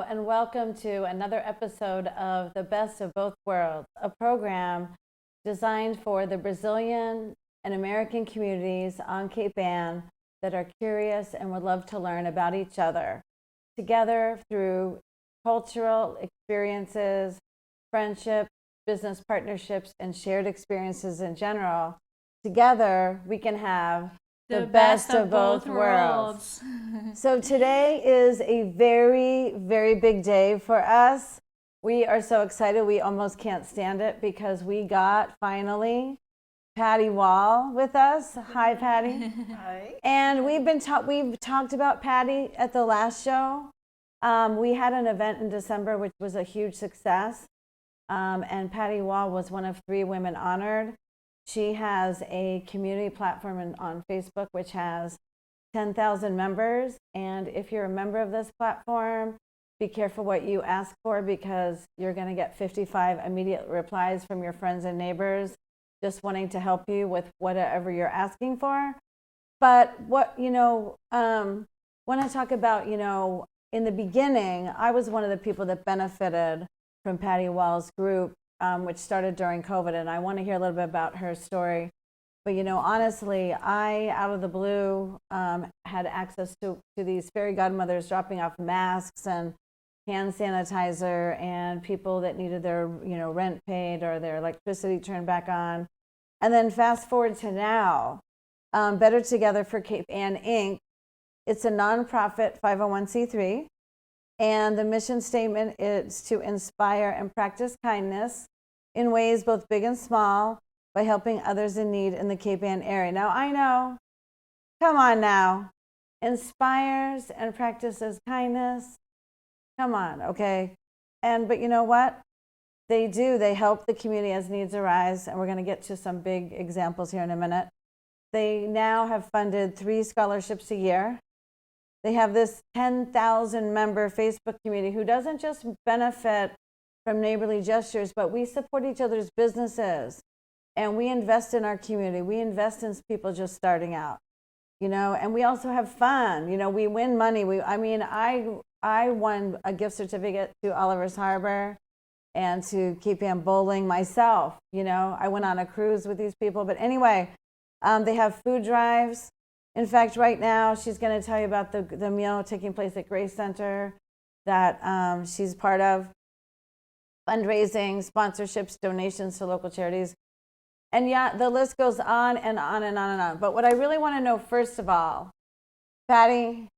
and welcome to another episode of The Best of Both Worlds, a program designed for the Brazilian and American communities on Cape Ann that are curious and would love to learn about each other. Together through cultural experiences, friendship, business partnerships, and shared experiences in general, together we can have the best of both worlds. So today is a very, very big day for us. We are so excited we almost can't stand it because we got finally Patty Wall with us. Hi, Patty. Hi. And we've talked about Patty at the last show. We had an event in December which was a huge success, and Patty Wall was one of 3 women honored. She has a community platform on Facebook which has 10,000 members, and if you're a member of this platform, be careful what you ask for because you're going to get 55 immediate replies from your friends and neighbors just wanting to help you with whatever you're asking for. But want to talk about, in the beginning, I was one of the people that benefited from Patty Wall's group, which started during COVID, and I want to hear a little bit about her story. But honestly, I, out of the blue, had access to these fairy godmothers dropping off masks and hand sanitizer and people that needed their rent paid or their electricity turned back on. And then fast forward to now, Better Together for Cape Ann Inc. It's a nonprofit 501c3, and the mission statement is to inspire and practice kindness in ways both big and small by helping others in need in the Cape Ann area. Now, I know, come on now, inspires and practices kindness. Come on, okay? But you know what? They do. They help the community as needs arise, and we're going to get to some big examples here in a minute. They now have funded 3 scholarships a year. They have this 10,000 member Facebook community who doesn't just benefit from neighborly gestures, but we support each other's businesses. And we invest in our community. We invest in people just starting out, and we also have fun. We win money. I won a gift certificate to Oliver's Harbor and to Cape Ann Bowling myself. I went on a cruise with these people. But anyway, they have food drives. In fact, right now, she's going to tell you about the meal taking place at Grace Center that she's part of. Fundraising, sponsorships, donations to local charities. And yeah, the list goes on and on and on and on. But what I really want to know, first of all, Patty,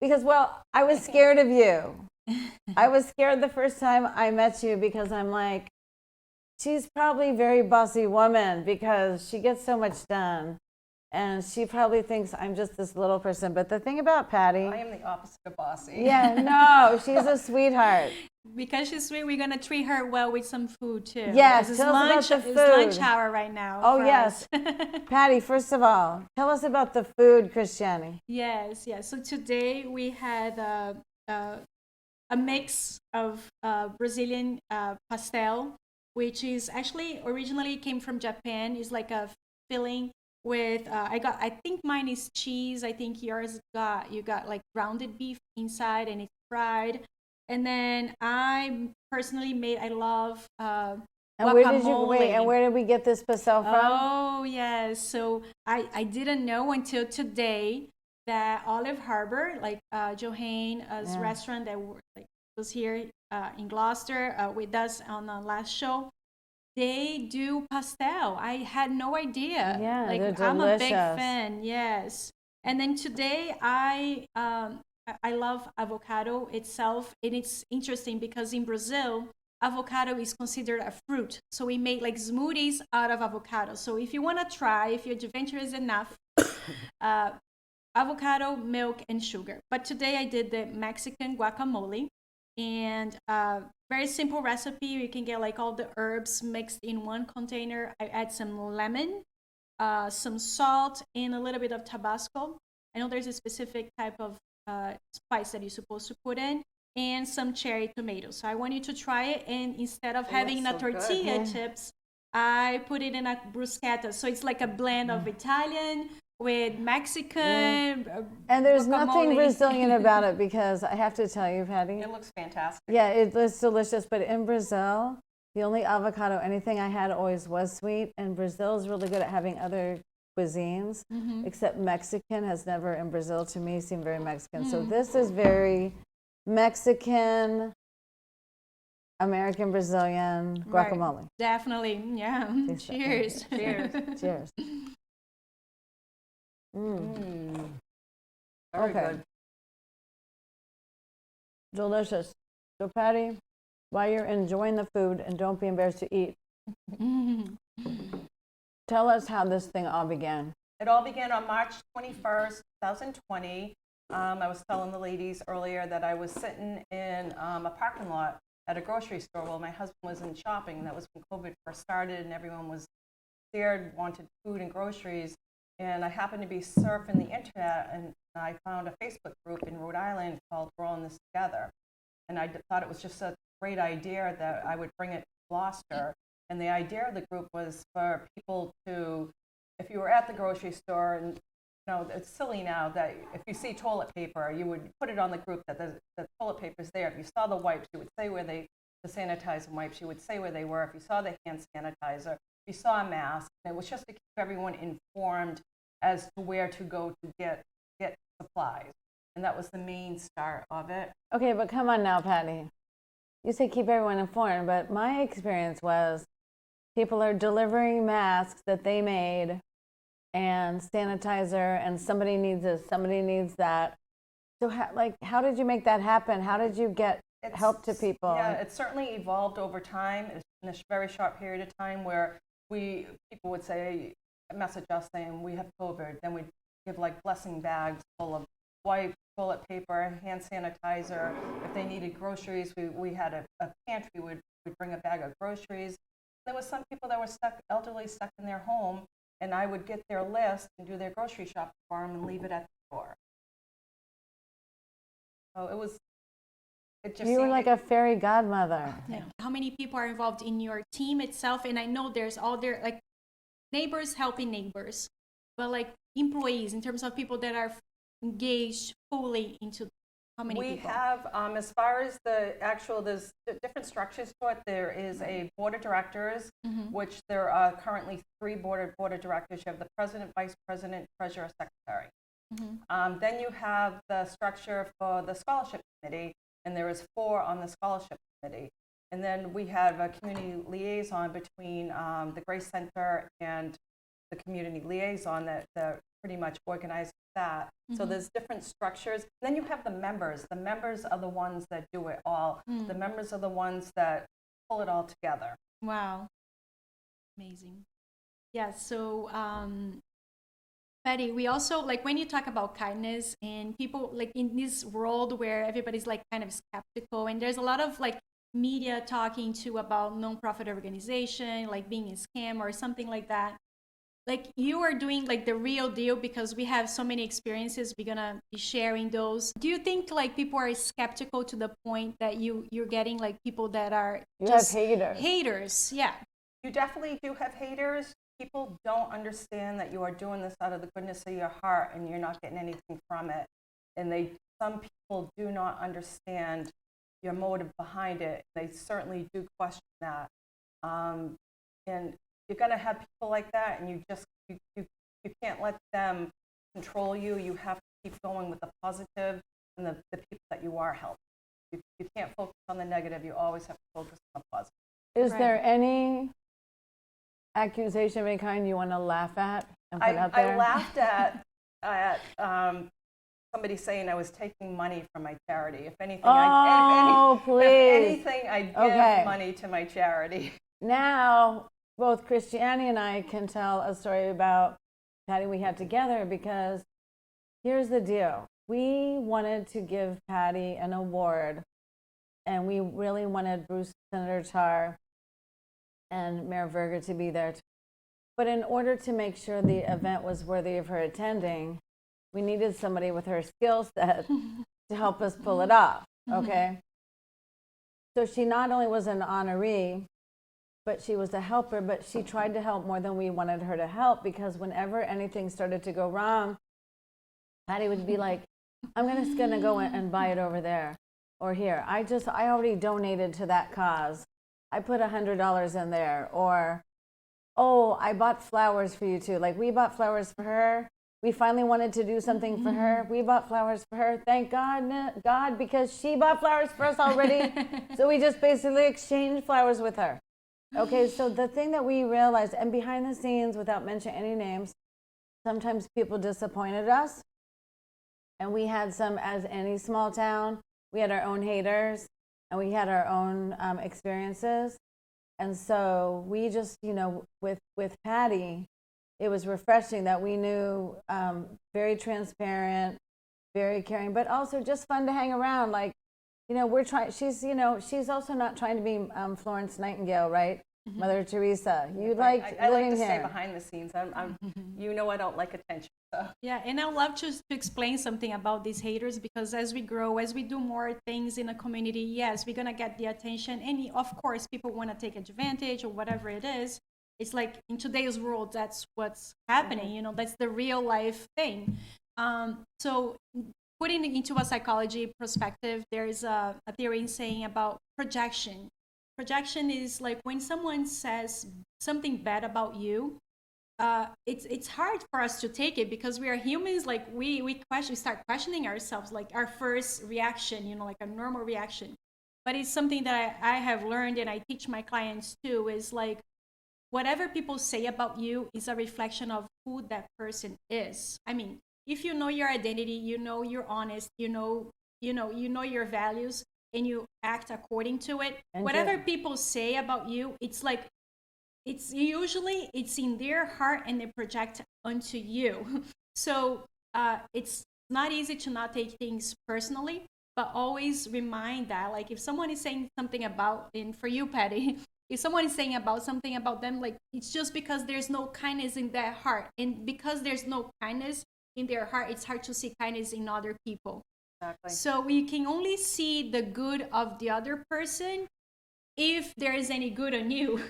because, I was scared of you. I was scared the first time I met you because I'm like, she's probably a very bossy woman because she gets so much done. And she probably thinks I'm just this little person. But the thing about Patty, I am the opposite of bossy. Yeah, no, she's a sweetheart. Because she's sweet, we're gonna treat her well with some food too. Yes, it's tell us about the It's lunch food. hour right now. Oh, for yes. us. Patty, first of all, tell us about the food, Christiane. Yes. So today we had a mix of Brazilian pastel, which is actually originally came from Japan. It's like a filling with I think mine is cheese. I think yours you got like grounded beef inside and it's fried. And then I personally I love And guacamole. where did we get this pastel from? Oh, yes. So I didn't know until today that Olive Harbor, like Johanne's restaurant that was here in Gloucester with us on the last show, they do pastel. I had no idea. Yeah, like they're I'm a big delicious. fan. Yes. And then today I love avocado itself, and it's interesting because in Brazil, avocado is considered a fruit. So we make like smoothies out of avocado. So if you want to try, if you're adventurous enough, avocado, milk, and sugar. But today I did the Mexican guacamole, and very simple recipe. You can get like all the herbs mixed in one container. I add some lemon, some salt, and a little bit of Tabasco. I know there's a specific type of spice that you're supposed to put in, and some cherry tomatoes. So I want you to try it, and instead of having a tortilla chips, I put it in a bruschetta. So it's like a blend of Italian, with Mexican. And there's nothing guacamole. Brazilian about it because I have to tell you, Patty. It looks fantastic. Yeah, it was delicious. But in Brazil, the only avocado anything I had always was sweet. And Brazil is really good at having other cuisines, except Mexican has never in Brazil to me seemed very Mexican. So this is very Mexican, American, Brazilian Right. guacamole. Definitely, yeah. Taste that. Cheers. Cheers. Cheers. Very Okay. good. Delicious. So Patty, while you're enjoying the food and don't be embarrassed to eat, tell us how this thing all began. It all began on March 21st, 2020. I was telling the ladies earlier that I was sitting in a parking lot at a grocery store while my husband was in shopping. That was when COVID first started and everyone was scared, wanted food and groceries. And I happened to be surfing the internet and I found a Facebook group in Rhode Island called We're All in This Together. And I thought it was just a great idea that I would bring it to Gloucester. And the idea of the group was for people to, if you were at the grocery store, and you know, it's silly now that if you see toilet paper, you would put it on the group that the toilet paper is there. If you saw the wipes, you would say where the sanitizing wipes, you would say where they were. If you saw the hand sanitizer, if you saw a mask, and it was just to keep everyone informed as to where to go to get supplies. And that was the main start of it. Okay, but come on now, Patty. You say keep everyone informed, but my experience was people are delivering masks that they made and sanitizer, and somebody needs this, somebody needs that. So how did you make that happen? How did you get help to people? Yeah, it certainly evolved over time in a very short period of time where people would say, message us saying we have COVID. Then we'd give like blessing bags full of wipes, toilet paper, hand sanitizer. If they needed groceries, we had a pantry, we'd bring a bag of groceries. There was some people that were elderly stuck in their home, and I would get their list and do their grocery shopping for them and leave it at the door. So it just You were seemed like a fairy godmother. Yeah. How many people are involved in your team itself? And I know there's all their like neighbors helping neighbors, but like employees in terms of people that are engaged fully into how many we people? have, as far as there's different structures to it. There is a board of directors, which there are currently 3 board of directors. You have the president, vice president, treasurer, secretary. Then you have the structure for the scholarship committee, and there is 4 on the scholarship committee. And then we have a community liaison between the Grace Center and the community liaison that pretty much organizes that. So there's different structures. Then you have the members. The members are the ones that do it all. The members are the ones that pull it all together. Wow. Amazing. Yeah, so Patty, we also like when you talk about kindness and people like in this world where everybody's like kind of skeptical and there's a lot of like media talking to about nonprofit organization like being a scam or something like that. Like you are doing like the real deal because we have so many experiences. We're gonna be sharing those. Do you think like people are skeptical to the point that you're getting like people that are You just have haters. haters? Yeah. You definitely do have haters. People don't understand that you are doing this out of the goodness of your heart and you're not getting anything from it. And some people do not understand your motive behind it. They certainly do question that. And you're going to have people like that, and you can't let them control you. You have to keep going with the positive and the people that you are helping. You can't focus on the negative. You always have to focus on the positive. Is Right. there any accusation of any kind you want to laugh at and put out there? I laughed at somebody saying I was taking money from my charity. If anything, please. if anything, I give Okay. money to my charity. Now, both Christiane and I can tell a story about Patty we had together because here's the deal. We wanted to give Patty an award, and we really wanted Bruce Senator Tar and Mayor Verga to be there. But in order to make sure the event was worthy of her attending, we needed somebody with her skill set to help us pull it off, okay? So she not only was an honoree, but she was a helper, but she tried to help more than we wanted her to help, because whenever anything started to go wrong, Patty would be like, I'm just going to go and buy it over there or here. I already donated to that cause. I put $100 in there. Or, oh, I bought flowers for you too. Like, we bought flowers for her. We finally wanted to do something for her. We bought flowers for her. Thank God, because she bought flowers for us already. So we just basically exchanged flowers with her. Okay, so the thing that we realized, and behind the scenes, without mentioning any names, sometimes people disappointed us. And we had some, as any small town, we had our own haters and we had our own experiences. And so we just, with Patty, it was refreshing that we knew, very transparent, very caring, but also just fun to hang around. Like, we're trying, she's also not trying to be Florence Nightingale, right? Mother Teresa. You like I like living to stay here. behind the scenes. I don't like attention. So. Yeah, and I love to explain something about these haters, because as we grow, as we do more things in a community, yes, we're gonna get the attention. And of course, people want to take advantage or whatever it is. It's like in today's world, that's what's happening. That's the real life thing. So putting it into a psychology perspective, there is a theory saying about projection. Projection is like when someone says something bad about you. It's hard for us to take it because we are humans. Like we start questioning ourselves, like our first reaction, like a normal reaction. But it's something that I have learned, and I teach my clients too, is like whatever people say about you is a reflection of who that person is. I mean, if you know your identity, you're honest, you know your values, and you act according to it. And whatever people say about you, it's like it's in their heart and they project onto you. So it's not easy to not take things personally, but always remind that, like, if someone is saying something about, and for you, Patty, if someone is saying about something about them, like, it's just because there's no kindness in their heart. And because there's no kindness in their heart, it's hard to see kindness in other people. Exactly. So we can only see the good of the other person if there is any good on you.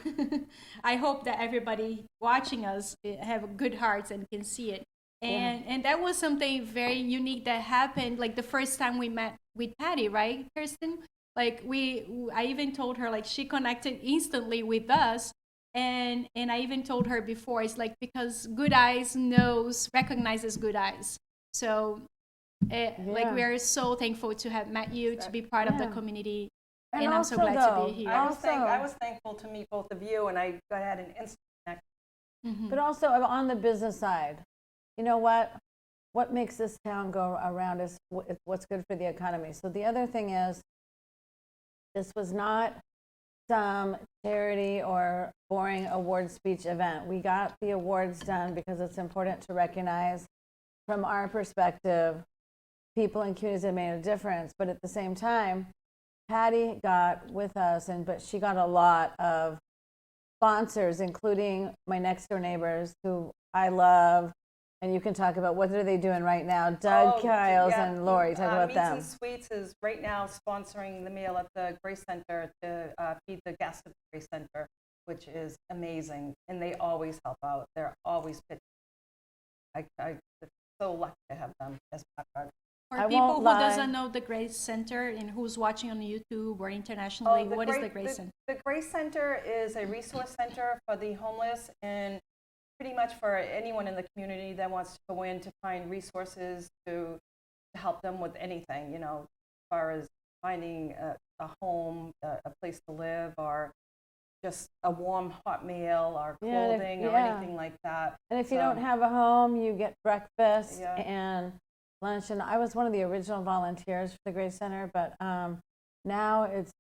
I hope that everybody watching us have good hearts and can see it. And that was something very unique that happened, like the first time we met with Patty, right, Kirsten? Like I even told her, like, she connected instantly with us. And I even told her before, it's like, because good eyes recognizes good eyes. So like, we are so thankful to have met you, to be part of the community. And I'm so glad to be here. I was thankful to meet both of you, and I had an instant connection. But also on the business side, you know what makes this town go around is what's good for the economy. So the other thing is, this was not some charity or boring award speech event. We got the awards done because it's important to recognize, from our perspective, people in communities that made a difference. But at the same time, Patty got with us, but she got a lot of sponsors, including my next door neighbors, who I love. And you can talk about, what are they doing right now? Doug Kiles and Lori, talk about them. Meats and Sweets is right now sponsoring the meal at the Grace Center to feed the guests at the Grace Center, which is amazing. And they always help out. They're always pitching. I'm so lucky to have them as part of. For people who doesn't know the Grace Center and who's watching on YouTube or internationally, what is the Grace Center? The Grace Center is a resource center for the homeless, and pretty much for anyone in the community that wants to go in to find resources to help them with anything, as far as finding a home, a place to live, or just a warm, hot meal, or clothing, or anything like that. And if you don't have a home, you get breakfast and lunch. And I was one of the original volunteers for the Grace Center, but now it's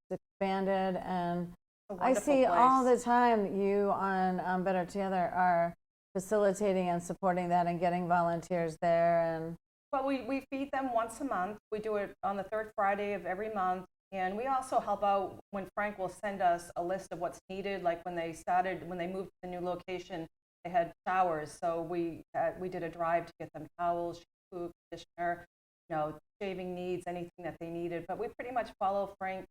expanded, and I see all the time that you on Better Together are facilitating and supporting that and getting volunteers there. And well, we feed them once a month. We do it on the third Friday of every month. And we also help out when Frank will send us a list of what's needed. Like when they moved to the new location, they had showers. So we did a drive to get them towels, shampoo, conditioner, shaving needs, anything that they needed. But we pretty much follow Frank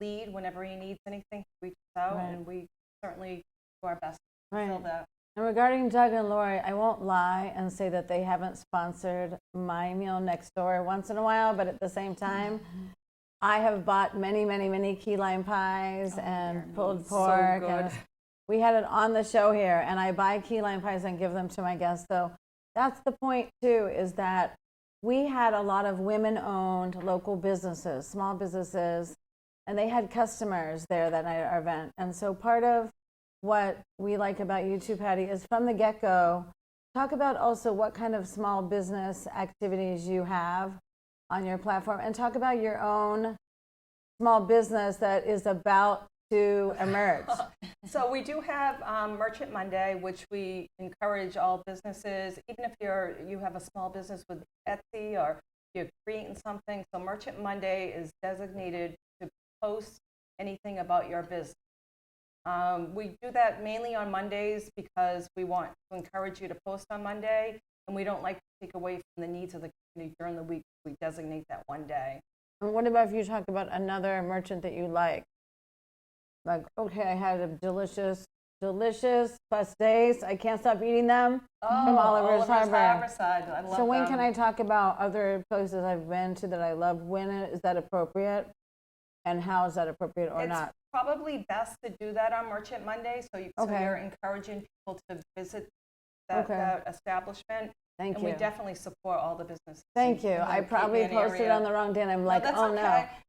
lead whenever he needs anything. He reaches out, Right. and we certainly do our best to Right. fill that. And regarding Doug and Lori, I won't lie and say that they haven't sponsored my meal next door once in a while, but at the same time, I have bought many, many, many key lime pies and pulled So pork. good. And we had it on the show here, and I buy key lime pies and give them to my guests. So that's the point too, is that we had a lot of women-owned local businesses, small businesses, and they had customers there that night at our event. And so part of what we like about you too, Patty, is from the get-go, talk about also what kind of small business activities you have on your platform, and talk about your own small business that is about to emerge. So we do have Merchant Monday, which we encourage all businesses, even if you have a small business with Etsy or you're creating something. So Merchant Monday is designated to post anything about your business. We do that mainly on Mondays because we want to encourage you to post on Monday, and we don't like to take away from the needs of the community during the week. We designate that one day. And what about if you talk about another merchant that you like? Like, okay, I had a delicious pastéis. I can't stop eating them from Oliver's Harbor. Harborside. I love So when them. can I talk about other places I've been to that I love? When is that appropriate? And how is that appropriate or It's not? probably best to do that on Merchant Monday, so Okay. you're encouraging people to visit that, Okay. that establishment. Thank And you. we definitely support all the businesses. Thank in you. the I Cape probably Ann posted area. on the wrong day and I'm No, like, that's oh okay.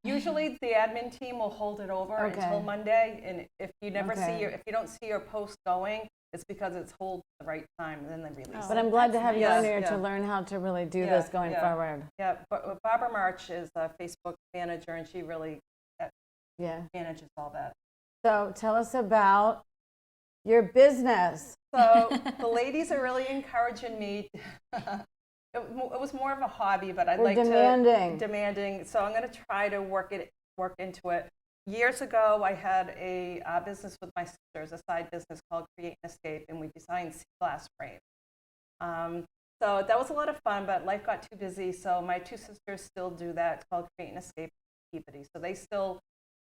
no. Usually the admin team will hold it over Okay. until Monday, and if you never Okay. if you don't see your post going, it's because it's hold at the right time, and then they release But it. I'm glad to have you nice. on here Yeah. to learn how to really do Yeah, this going yeah. forward. Yeah, but Barbara March is a Facebook manager, and she really Yeah. manages all that. So tell us about your business. So the ladies are really encouraging me. It was more of a hobby, but I'd We're like demanding. to demanding. So I'm going to try to work into it. Years ago, I had a business with my sisters, a side business called Create and Escape, and we designed sea glass frames. So that was a lot of fun, but life got too busy. So my two sisters still do that. It's called Create and Escape Peabody. So they still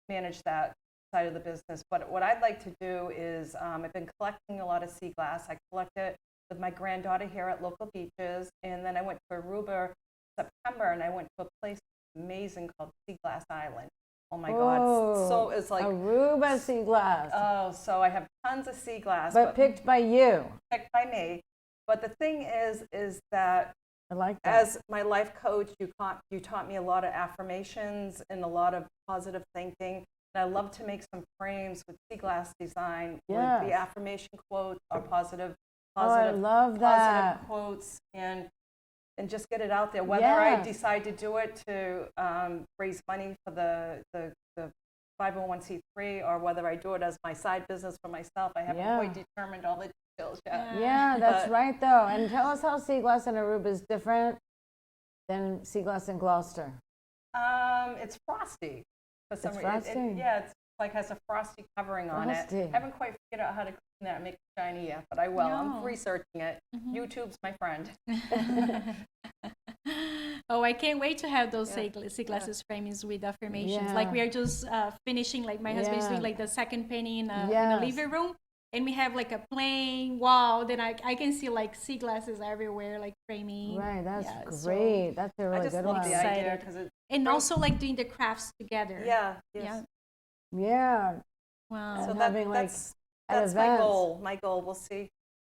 manage that side of the business. But what I'd like to do is I've been collecting a lot of sea glass. I collect it with my granddaughter here at local beaches. And then I went to Aruba in September, and I went to a place amazing called Sea Glass Island. Oh my God. So it's like, Aruba sea glass, oh, so I have tons of sea glass, but picked by you. picked by me. But the thing is that I like that. as my life coach, you taught me a lot of affirmations and a lot of positive thinking. And I love to make some frames with sea glass design with Yes. the affirmation quotes or positive Oh, I love positive that. quotes, and just get it out there. Whether I Yes. decide to do it to raise money for the 501c3, or whether I do it as my side business for myself, I haven't Yeah. quite determined all the details yet. Yeah, that's But- right though. And tell us how sea glass in Aruba is different than sea glass in Gloucester. It's frosty. For some It's reason. frosty? Yeah, it's like has a frosty covering on Frosty. it. I haven't quite figured out how to clean that and make it shiny yet, but I will. No. I'm researching it. Mhm. YouTube's my friend. Oh, I can't wait to have those Yeah. sea glasses frames with affirmations. Like Yeah. we are just finishing, like my husband's Yeah. doing like the second painting in the Yes. living room. And we have like a plain wall. Then I can see like sea glasses everywhere, like framing. Right, that's Yeah, so- great. That's a I really just good love one. the idea Excited. because it. And also like doing the crafts together. Yeah. Yes. Yeah. Yeah, Wow. So And that, having, like, that's at that's my events. goal. My goal. We'll see.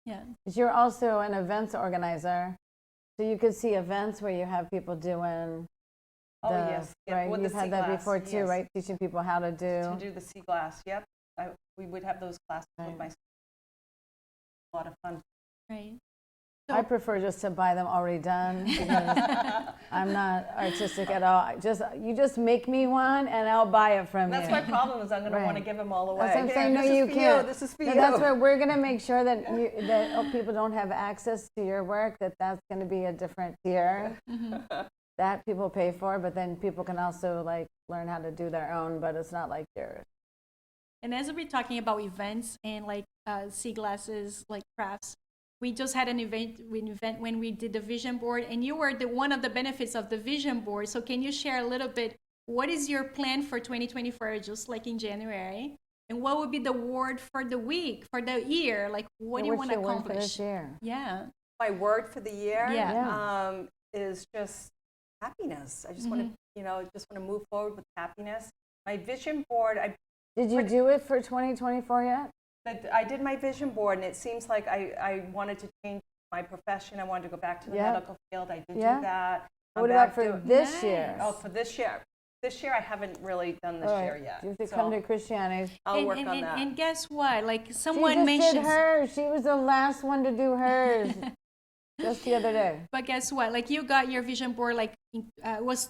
Yeah. 'Cause you're also an events organizer, so you could see events where you have people doing Oh the, yes. Yeah, right? with the You've sea had that glass, before too, yes. right? Teaching people how to do. To do the sea glass. Yep. We would have those classes Right. with my. A lot of fun. Right. I prefer just to buy them already done because I'm not artistic at all. You just make me one and I'll buy it from That's you. my problem. Is I'm going to want to Right. give them all away. That's what I'm Here, saying. No, this is you for can't. This is for No, you. that's where we're going to make sure that people don't have access to your work. That's going to be a different tier that people pay for. But then people can also like learn how to do their own. But it's not like yours. And as we're talking about events and like sea glasses, like crafts, we just had an event when we did the vision board, and you were one of the benefits of the vision board. So can you share a little bit what is your plan for 2024, just like in January? And what would be the word for the week, for the year? Like, what do you want to What's your word for accomplish? this year? Yeah. My word for the year Yeah. is just happiness. I just want to, just want to move forward with happiness. My vision board, Did you do it for 2024 yet? I did my vision board, and it seems like I wanted to change my profession. I wanted to go back to the Yeah. medical field. I did Yeah. do that. I'm What about back for doing- this year? Oh, for this year. This year, I haven't really done this All right. year yet. You have to So come to Christiani's. I'll work and, on that. And guess what? Like She someone just mentioned. did hers. She was the last one to do hers just the other day. But guess what? Like you got your vision board like was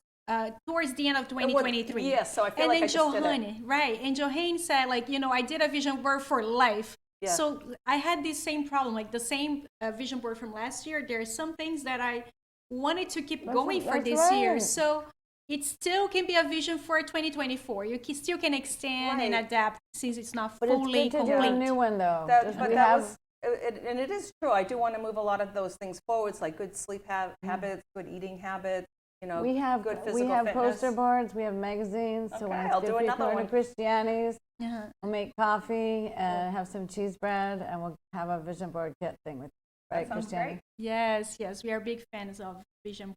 towards the end of 2023. Yes, so I feel and like then I just did it. Johanne, right? And Johanne said like, I did a vision board for life. Yeah. So I had this same problem, like the same vision board from last year. There are some things that I wanted to keep going for that's this year. right. So it still can be a vision for 2024. You still can extend and Right. adapt since it's not But it's fully good to do complete. a new one, though. That, Just but we that have- was, and it is true. I do want to move a lot of those things forwards, like good sleep habits, good eating habits. we have good we physical have fitness. poster boards. We have magazines. So Okay, when I'll it's do good another people one. to Christiani's, Uh-huh. we'll make coffee and have some cheese bread, and we'll have a vision board kit thing with right, That sounds Christiani? great. Yes, we are big fans of vision.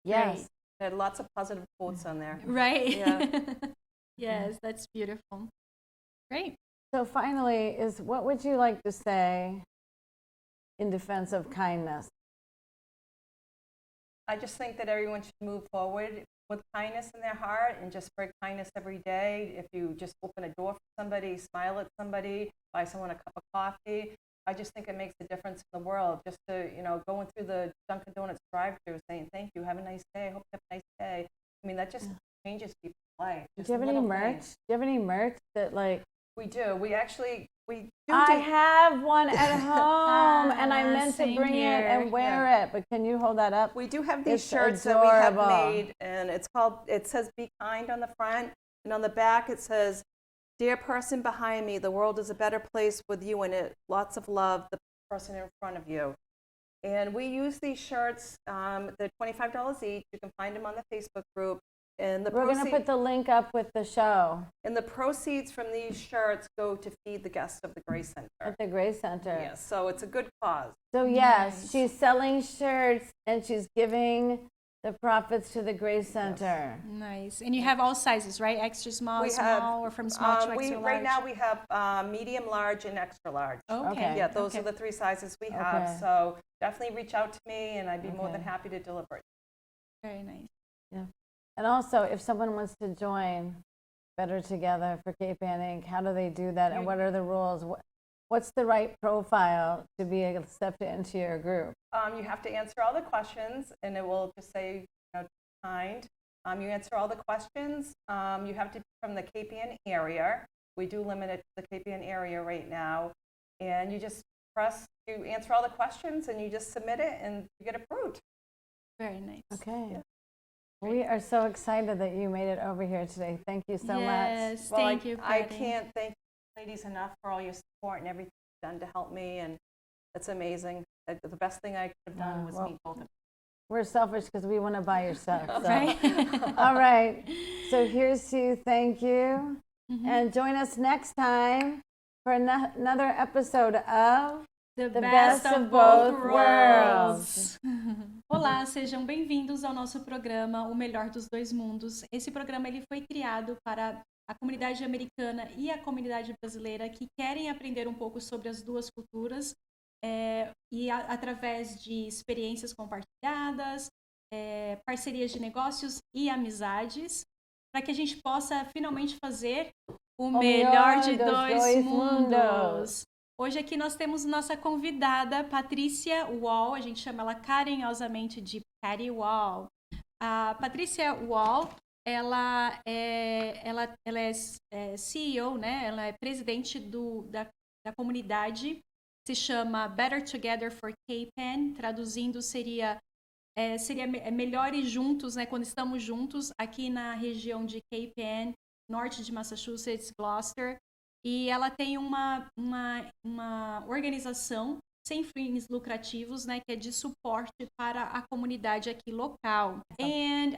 Yes. It had lots of positive quotes on there. Right? Yeah. Yes, that's beautiful. Great. So finally, what would you like to say in defense of kindness? I just think that everyone should move forward with kindness in their heart and just spread kindness every day. If you just open a door for somebody, smile at somebody, buy someone a cup of coffee, I just think it makes a difference in the world. Just to, going through the Dunkin' Donuts drive-thru saying, thank you, have a nice day, hope you have a nice day. I mean, that just changes people's life. Do Just you have any little merch? things. Do you have any merch that like? We do. We do. I have one at home, and I Ah, meant to same bring it here. and wear it. But can you hold that up? We do have these It's shirts that we have adorable. made, and it says "Be kind" on the front, and on the back it says, "Dear person behind me, the world is a better place with you in it. Lots of love, the person in front of you." And we use these shirts. They're $25 each. You can find them on the Facebook group. And We're going to put the link up with the show and the proceeds from these shirts go to feed the guests of the Grace Center. at the Grace Center. Yes, so it's a good cause. So yes, Nice. she's selling shirts and she's giving the profits to the Grace Center. Nice. And you have all sizes, right? Extra small, We small, have, or from small to we extra large? right now we have medium, large, and extra large. Okay. Okay. Yeah, those Okay. are the 3 sizes we have. Okay. So definitely reach out to me, and I'd be more than Okay. happy to deliver it. Very nice. And also, if someone wants to join Better Together for Cape Ann Inc., how do they do that? And what are the rules? What's the right profile to be accepted into your group? You have to answer all the questions, and it will just say, kind. You answer all the questions. You have to be from the Cape Ann area. We do limit it to the Cape Ann area right now. And you just you answer all the questions, and you just submit it, and you get approved. Very nice. Okay. Yeah. We are so excited that you made it over here today. Thank you so much. Yes, Well, thank you, I Patty. can't thank you ladies enough for all your support and everything you've done to help me, and it's amazing. The best thing I could have done was well, meet both of you. We're selfish because we want to buy your stuff. So. Right? All right. So here's to thank you. Mhm. And join us next time for another episode of The best of both worlds. Olá, sejam bem-vindos ao nosso programa O Melhor dos Dois Mundos. Esse programa ele foi criado para a comunidade americana e a comunidade brasileira que querem aprender um pouco sobre as duas culturas e através de experiências compartilhadas, parcerias de negócios e amizades, para que a gente possa finalmente fazer o melhor de dois mundos. Hoje aqui nós temos nossa convidada, Patrícia Wall, a gente chama ela carinhosamente de Patty Wall. A Patrícia Wall, ela é CEO, né? Ela é presidente da comunidade, se chama Better Together for Cape Ann, traduzindo seria melhores juntos, né? Quando estamos juntos, aqui na região de Cape Ann, norte de Massachusetts, Gloucester. E ela tem uma organização sem fins lucrativos, né, que é de suporte para a comunidade aqui local. And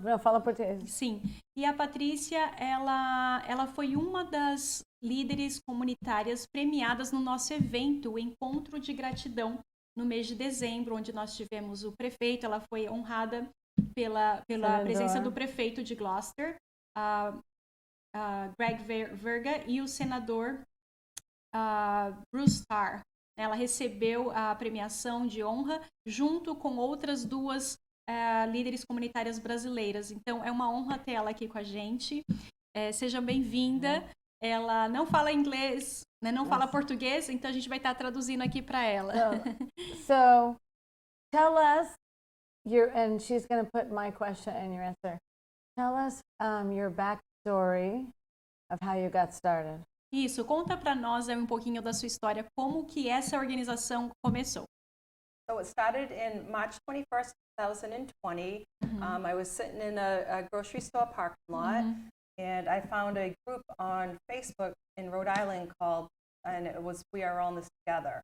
Não, fala português. sim, e a Patrícia, ela foi uma das líderes comunitárias premiadas no nosso evento, o Encontro de Gratidão, no mês de dezembro, onde nós tivemos o prefeito. Ela foi honrada pela presença do prefeito de Gloucester, Greg Verga, e o senador Bruce Tarr. Ela recebeu a premiação de honra junto com outras duas líderes comunitárias brasileiras. Então, é uma honra ter ela aqui com a gente. Seja bem-vinda. Ela não fala inglês, né, não fala português, então a gente vai estar traduzindo aqui para ela. So, tell us and she's going to put my question and your answer. Tell us your backstory of how you got started. Isso, conta para nós um pouquinho da sua história, como que essa organização começou. So it started in March 21st, 2020. I was sitting in a grocery store parking lot, and I found a group on Facebook in Rhode Island and it was We Are All in This Together.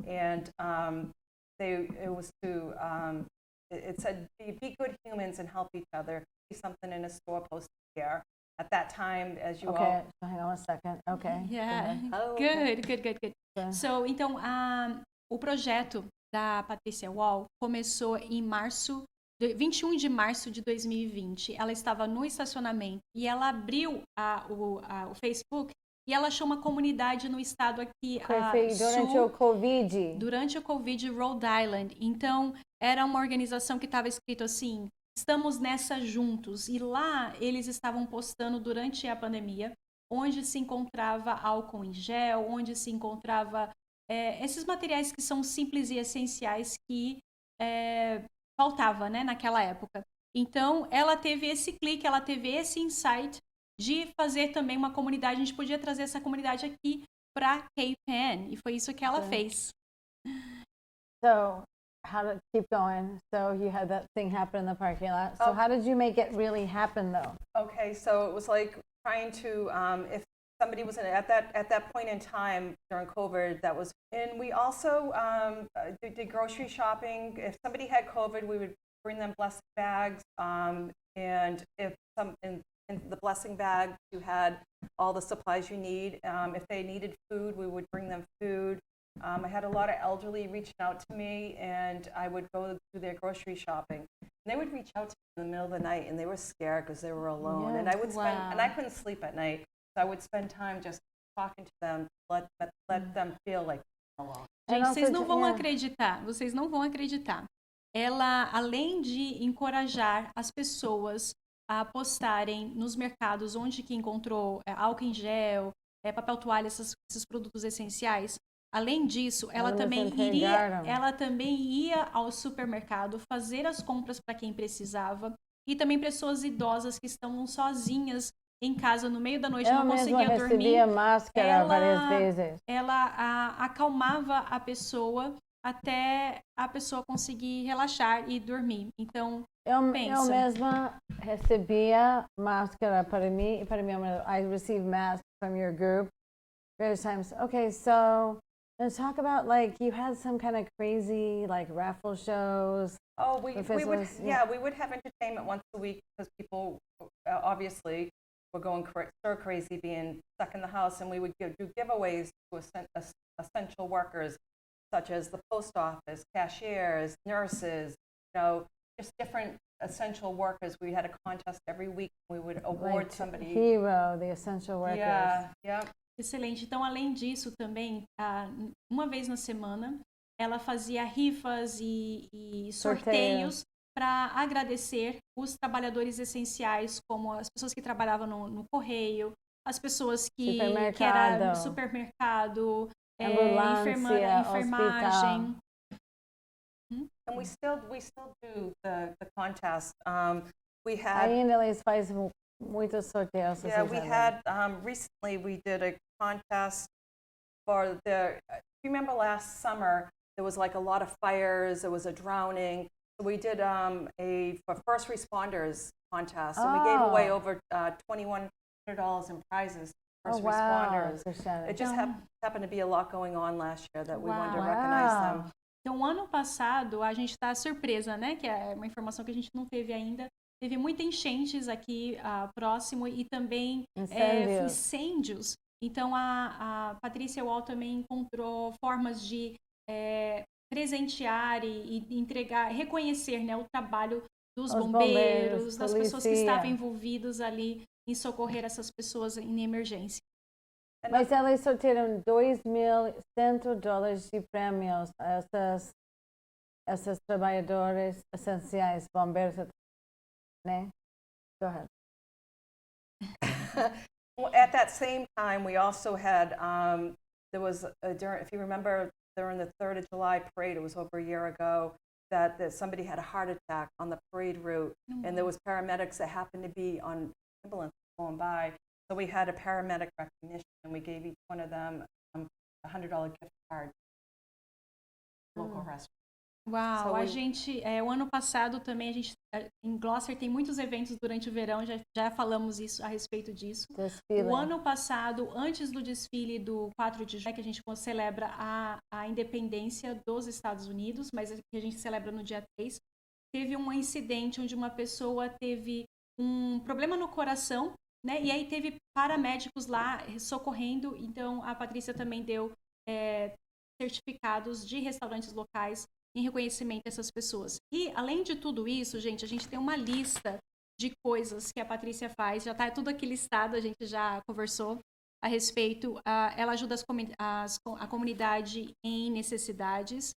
And it said, be good humans and help each other. See something in a store posted here. At that time, as you Okay, so hang on a second. Okay. Yeah, Oh, good. Yeah. So, então, o projeto da Patrícia Wall começou em 21 de março de 2020. Ela estava no estacionamento e ela abriu o Facebook e ela achou uma comunidade no estado aqui Durante o Covid. Durante o Covid, Rhode Island. Então, era uma organização que estava escrito assim: estamos nessa juntos. E lá eles estavam postando durante a pandemia onde se encontrava álcool em gel, onde se encontrava esses materiais que são simples e essenciais que faltava, né, naquela época. Então, ela teve esse clique, ela teve esse insight de fazer também uma comunidade. A gente podia trazer essa comunidade aqui para Cape Ann, e foi isso que ela fez. So, how to keep going? So you had that thing happen in the parking lot. So how did you make it really happen, though? Okay, so it was like trying to, if somebody was at that point in time during COVID, and we also did grocery shopping. If somebody had COVID, we would bring them blessing bags, and if in the blessing bag you had all the supplies you need. If they needed food, we would bring them food. I had a lot of elderly reaching out to me, and I would go do their grocery shopping. And they would reach out to me in the middle of the night, and they were scared because they were alone. Yeah, and I would spend, wow. and I couldn't sleep at night, so I would spend time just talking to them, let them feel like they're alone. Gente, also vocês não vão yeah. acreditar, vocês não vão acreditar. Ela, além de encorajar as pessoas a postarem nos mercados onde que encontrou álcool em gel, papel toalha, esses produtos essenciais, além disso, ela também ia ao supermercado fazer as compras para quem precisava, e também pessoas idosas que estão sozinhas em casa no meio da noite, não conseguiam dormir. Máscara várias vezes. Ela acalmava a pessoa até a pessoa conseguir relaxar e dormir. Então, Eu pensa. mesma recebia máscara para mim e para minha mãe. I received masks from your group various times. Okay, so let's talk about, like, you had some kind of crazy, like, raffle shows. Oh, we would we would have entertainment once a week because people obviously were going stir crazy being stuck in the house, and we would do giveaways to essential workers such as the post office, cashiers, nurses, just different essential workers. We had a contest every week. We would award Like somebody. Hero, the essential workers. Yeah. Excelente. Então, além disso, também, uma vez na semana, ela fazia rifas e sorteios para agradecer os trabalhadores essenciais, como as pessoas que trabalhavam no correio, as pessoas que era supermercado, enfermagem. And we still do the contest. We had. Ainda eles fazem muitos sorteios. Yeah, we had recently we did a contest for remember last summer there was like a lot of fires, there was a drowning. So we did for first responders contest, and we gave away over $2,100 in prizes first wow, responders. Cristiane. It just happened to be a lot going on last year that we wanted to Wow. recognize them. Então, ano passado, a gente está surpresa, né? Que é uma informação que a gente não teve ainda. Teve muita enchentes aqui próximo e também incêndios. Então, a Patrícia Wall também encontrou formas de presentear e entregar, reconhecer, né, o trabalho dos bombeiros, das pessoas que estavam envolvidas ali em socorrer essas pessoas em emergência. Mas elas sortearam $2.100 de prêmios a essas trabalhadoras essenciais, bombeiros, né? Go ahead. Well, at that same time, we also had, there was, if you remember, during the 3rd of July parade, it was over a year ago, that somebody had a heart attack on the parade route, and there was paramedics that happened to be on ambulance going by. So we had a paramedic recognition, and we gave each one of them a $100 gift card. Local restaurant. Uau, a gente, o ano passado também, a gente, em Gloucester tem muitos eventos durante o verão, já falamos isso a respeito disso. Desfile. O ano passado, antes do desfile do 4 de junho, que a gente celebra a independência dos Estados Unidos, mas que a gente celebra no dia 3, teve um incidente onde uma pessoa teve um problema no coração, né? E aí teve paramédicos lá socorrendo, então a Patrícia também deu certificados de restaurantes locais em reconhecimento dessas pessoas. E, além de tudo isso, gente, a gente tem uma lista de coisas que a Patrícia faz, já está tudo aqui listado, a gente já conversou a respeito. Ela ajuda a comunidade em necessidades.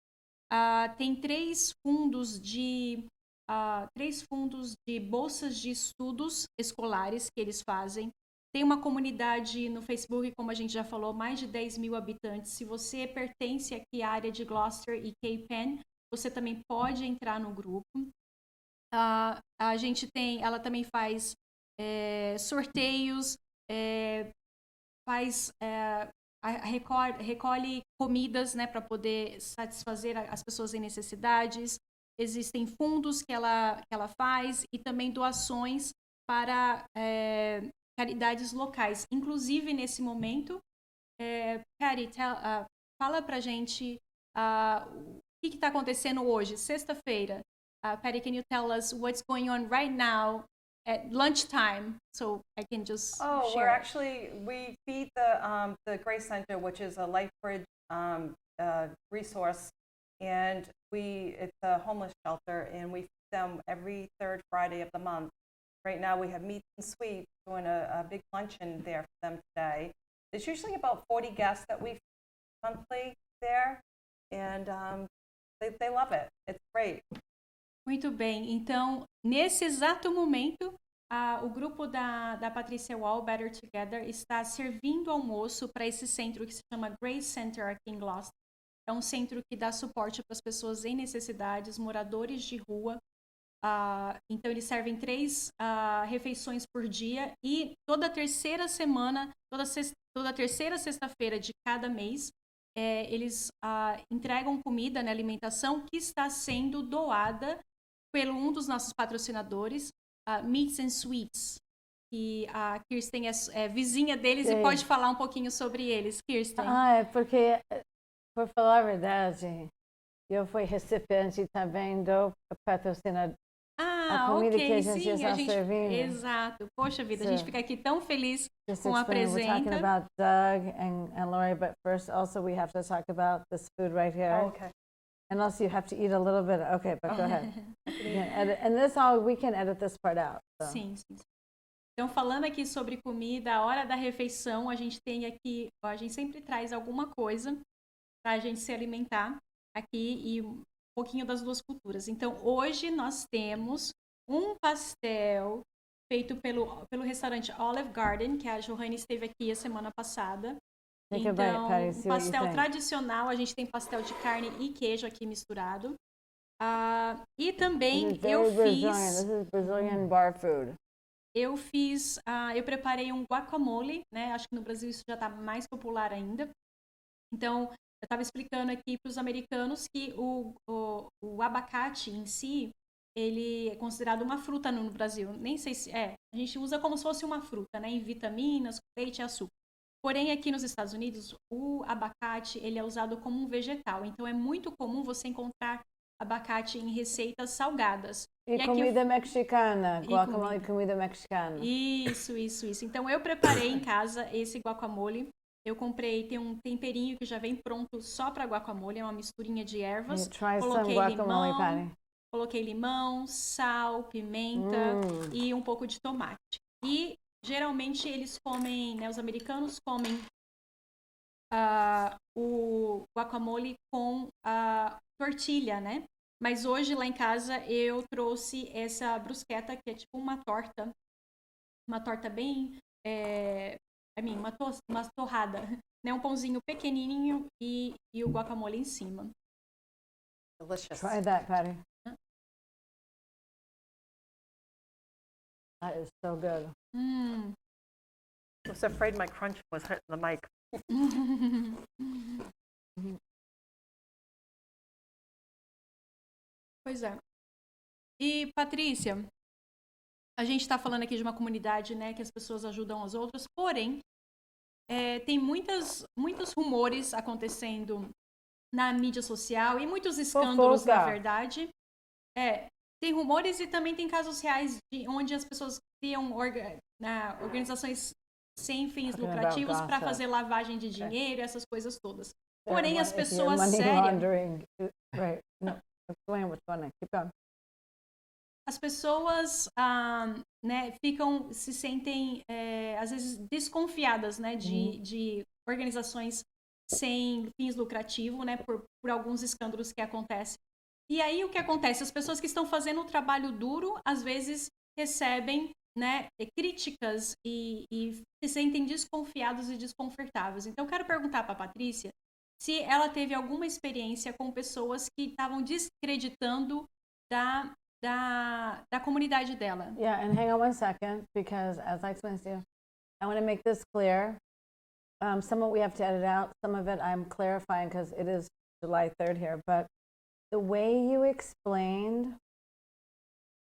Tem 3 fundos de bolsas de estudos escolares que eles fazem. Tem uma comunidade no Facebook, como a gente já falou, mais de 10 mil habitantes. Se você pertence aqui à área de Gloucester e Cape Pen, você também pode entrar no grupo. Ela também faz sorteios, recolhe comidas, né, para poder satisfazer as pessoas em necessidades. Existem fundos que ela faz e também doações para caridades locais. Inclusive, nesse momento, Patty, fala pra gente o que está acontecendo hoje, sexta-feira. Patty, can you tell us what's going on right now at lunchtime, so I can just share? We feed the Grace Center, which is a LifeBridge resource, and it's a homeless shelter, and we feed them every 3rd Friday of the month. Right now we have Meats and Sweets doing a big luncheon there for them today. There's usually about 40 guests that we feed monthly there, and they love it. It's great. Muito bem. Então, nesse exato momento, o grupo da Patrícia Wall, Better Together, está servindo almoço para esse centro que se chama Grace Center aqui em Gloucester. É um centro que dá suporte para as pessoas em necessidades, moradores de rua. Então, eles servem 3 refeições por dia e toda terceira sexta-feira de cada mês, eles entregam comida, né, alimentação que está sendo doada pelo um dos nossos patrocinadores, Meats and Sweets. E a Kirsten é vizinha deles e pode falar um pouquinho sobre eles. Kirsten. É porque, por falar a verdade, eu fui recipiente também do patrocinador. A comida que a gente está servindo. Exato. Poxa vida, a gente fica aqui tão feliz com a We're talking presença. about Doug and Lori, but first also we have to talk about this food right here. Oh, okay. And also you have to eat a little bit. Okay, but go ahead. And we can edit this part out. So. Sim. Então, falando aqui sobre comida, a hora da refeição, a gente tem aqui, a gente sempre traz alguma coisa para a gente se alimentar aqui e um pouquinho das duas culturas. Então, hoje nós temos um pastel feito pelo restaurante Olive Garden, que a Johanne esteve aqui a semana passada. Então, um pastel tradicional, a gente tem pastel de carne e queijo aqui misturado. E também This is Brazilian bar food. Eu preparei um guacamole, né? Acho que no Brasil isso já está mais popular ainda. Então, eu estava explicando aqui para os americanos que o abacate em si, ele é considerado uma fruta no Brasil. Nem sei se a gente usa como se fosse uma fruta, né? Em vitaminas, leite e açúcar. Porém, aqui nos Estados Unidos, o abacate ele é usado como um vegetal. Então, é muito comum você encontrar abacate em receitas salgadas. E aqui comida mexicana, E guacamole e comida. comida mexicana. Isso. Então, eu preparei em casa esse guacamole. Eu comprei, tem um temperinho que já vem pronto só para guacamole, é uma misturinha de ervas. Try some Coloquei guacamole, limão, Patty. coloquei limão, sal, pimenta e um pouco de tomate. E geralmente eles comem, né, os americanos comem o guacamole com a tortilha, né? Mas hoje lá em casa eu trouxe essa brusqueta que é tipo uma torta bem, uma torrada, né? Um pãozinho pequenininho e o guacamole em cima. Delicious. Try that, Patty. That is so good. I was afraid my crunch was hitting the mic. Pois é. E, Patrícia, a gente está falando aqui de uma comunidade, né, que as pessoas ajudam as outras, porém, tem muitos rumores acontecendo na mídia social e muitos escândalos, Fofoca. na verdade. Tem rumores e também tem casos reais onde as pessoas criam organizações sem fins Talking lucrativos about para gossip. fazer lavagem de dinheiro, essas coisas todas. They're Porém, as if you're pessoas money sérias... laundering. Right. No, explain what's going on. Keep going. As pessoas, né, se sentem, às vezes, desconfiadas, né, de organizações sem fins lucrativos, né, por alguns escândalos que acontecem. E aí, o que acontece? As pessoas que estão fazendo o trabalho duro, às vezes, recebem, né, críticas e se sentem desconfiados e desconfortáveis. Então, eu quero perguntar para a Patrícia se ela teve alguma experiência com pessoas que estavam descreditando da comunidade dela. Yeah, and hang on one second, because as I explained to you, I want to make this clear. Some of we have to edit out. Some of it I'm clarifying because it is July 3rd here. But the way you explained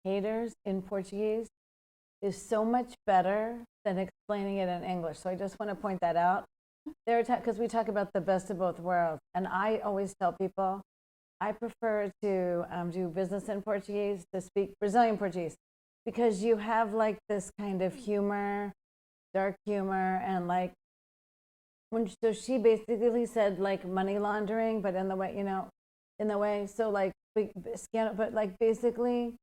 haters in Portuguese is so much better than explaining it in English. So I just want to point that out. Because we talk about the best of both worlds. And I always tell people, I prefer to do business in Portuguese, to speak Brazilian Portuguese, because you have like this kind of humor, dark humor, and like, so she basically said like money laundering, but in the way, so like, but like basically,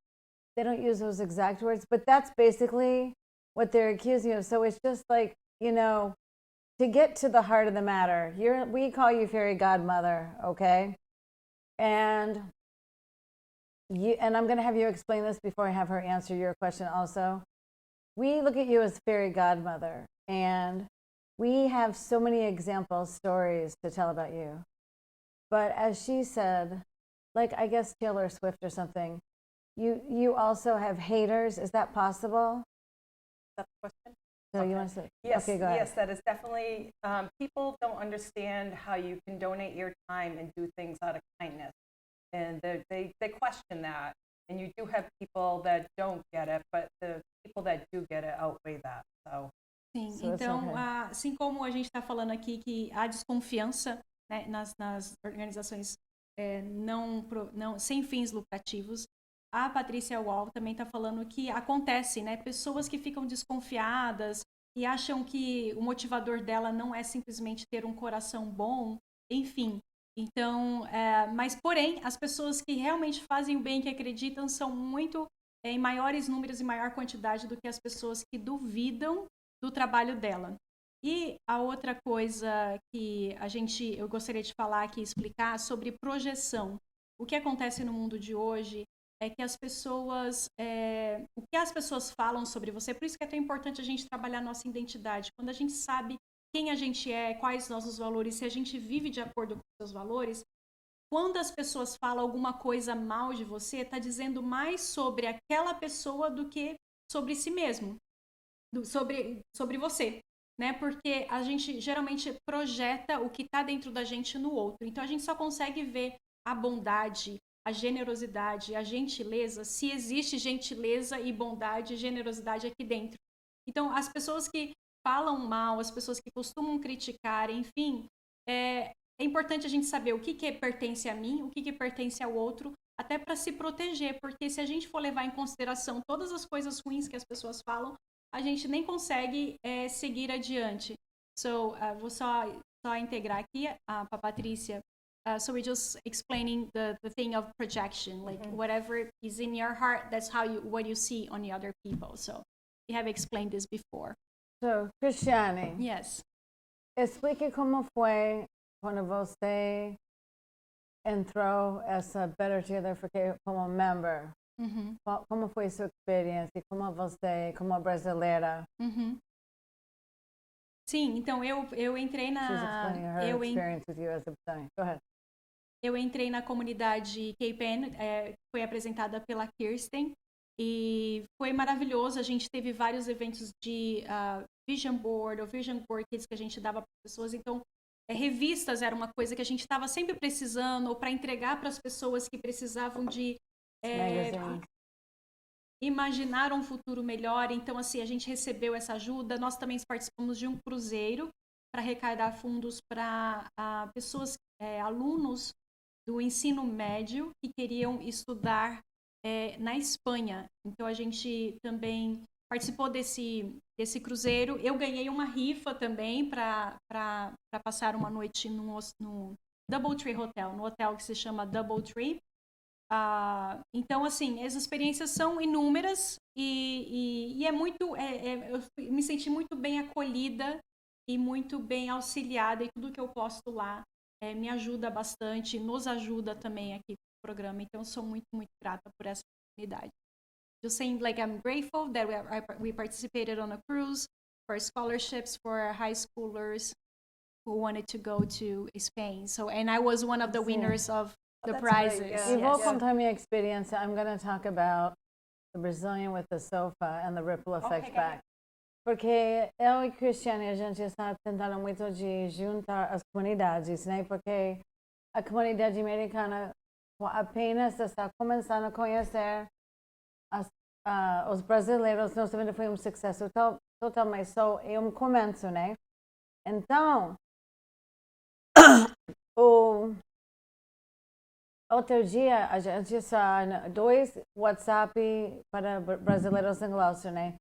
they don't use those exact words, but that's basically what they're accusing you of. So it's just like, to get to the heart of the matter, we call you fairy godmother, okay? And I'm going to have you explain this before I have her answer your question also. We look at you as fairy godmother, and we have so many examples, stories to tell about you. But as she said, like I guess Taylor Swift or something, you also have haters. Is that possible? That's the question? So you want to say? Yes, Okay, go ahead. yes, that is definitely, people don't understand how you can donate your time and do things out of kindness. And they question that. And you do have people that don't get it, but the people that do get it outweigh that. So. Sim, So it's então, okay. assim como a gente está falando aqui que há desconfiança, né, nas organizações sem fins lucrativos, a Patrícia Wall também está falando que acontece, né, pessoas que ficam desconfiadas e acham que o motivador dela não é simplesmente ter um coração bom, enfim. Então, mas porém, as pessoas que realmente fazem o bem, que acreditam, são muito em maiores números e maior quantidade do que as pessoas que duvidam do trabalho dela. E a outra coisa que eu gostaria de falar aqui, explicar sobre projeção. O que acontece no mundo de hoje é que as pessoas, o que as pessoas falam sobre você, por isso que é tão importante a gente trabalhar nossa identidade. Quando a gente sabe quem a gente é, quais nossos valores, se a gente vive de acordo com os seus valores, quando as pessoas falam alguma coisa mal de você, está dizendo mais sobre aquela pessoa do que sobre si mesmo, sobre você, né? Porque a gente geralmente projeta o que está dentro da gente no outro. Então a gente só consegue ver a bondade, a generosidade, a gentileza, se existe gentileza e bondade e generosidade aqui dentro. Então, as pessoas que falam mal, as pessoas que costumam criticar, enfim, é importante a gente saber o que pertence a mim, o que pertence ao outro, até para se proteger, porque se a gente for levar em consideração todas as coisas ruins que as pessoas falam, a gente nem consegue seguir adiante. So, vou só integrar aqui para a Patrícia. So we're just explaining the thing of projection, like whatever is in your heart, that's what you see on the other people. So we have explained this before. So, Cristiane, Yes. explique como foi quando você entrou essa Better Together como member. Uhum. Como foi sua experiência? Como você, como brasileira, Uhum. Sim, então eu entrei she's explaining her experience with you as a Brazilian. Go ahead. Eu entrei na comunidade KPN, foi apresentada pela Kirsten, e foi maravilhoso. A gente teve vários eventos de Vision Board ou Vision Board Kids que a gente dava para as pessoas. Então, revistas era uma coisa que a gente estava sempre precisando, ou para entregar para as pessoas que precisavam de imaginar um futuro melhor. Então, assim, a gente recebeu essa ajuda. Nós também participamos de um cruzeiro para arrecadar fundos para pessoas, alunos do ensino médio que queriam estudar na Espanha. Então, a gente também participou desse cruzeiro. Eu ganhei uma rifa também para passar uma noite no Doubletree Hotel, no hotel que se chama Doubletree. Então, assim, as experiências são inúmeras e é muito... eu me senti muito bem acolhida e muito bem auxiliada, e tudo que eu posto lá me ajuda bastante, nos ajuda também aqui no programa. Então, eu sou muito, muito grata por essa oportunidade. Just saying, like, I'm grateful that we participated on a cruise for scholarships for high schoolers who wanted to go to Spain. So, and I was one of the winners of the prizes. Great, yeah. E vou Yes. contar minha experiência. I'm going to talk about the Brazilian with the sofa and the ripple effect Okay, back. Porque eu e Cristiane, a gente está tentando muito de juntar as comunidades, né? Porque a comunidade americana apenas está começando a conhecer os brasileiros. Nós também foi um sucesso total, mas só é um começo, né? Então, outro dia, a gente só 2 WhatsApp para brasileiros em Gloucester, né?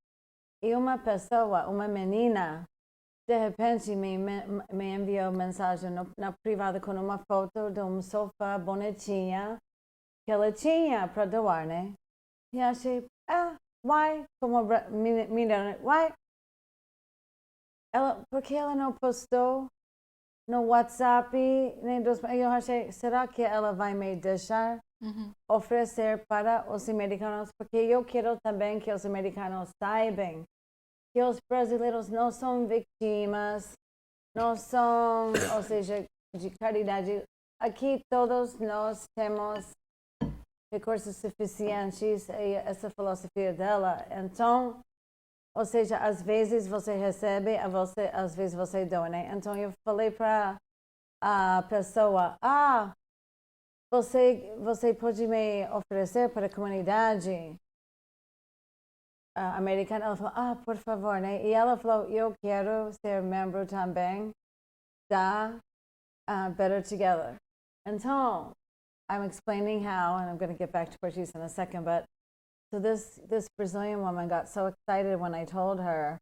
E uma pessoa, uma menina, de repente me enviou mensagem na privada com uma foto de um sofá bonitinha que ela tinha para doar, né? E achei, why? Como menina, why? Porque ela não postou no WhatsApp, nem eu achei, será que ela vai me deixar oferecer para os americanos? Porque eu quero também que os americanos saibam que os brasileiros não são vítimas, não são, ou seja, de caridade. Aqui todos nós temos recursos suficientes, e essa filosofia dela. Então, ou seja, às vezes você recebe, às vezes você doa, né? Então eu falei para a pessoa, você pode me oferecer para a comunidade americana? Ela falou, por favor, né? E ela falou, eu quero ser membro também da Better Together. Então, I'm explaining how, and I'm going to get back to Portuguese in a second, but so this Brazilian woman got so excited when I told her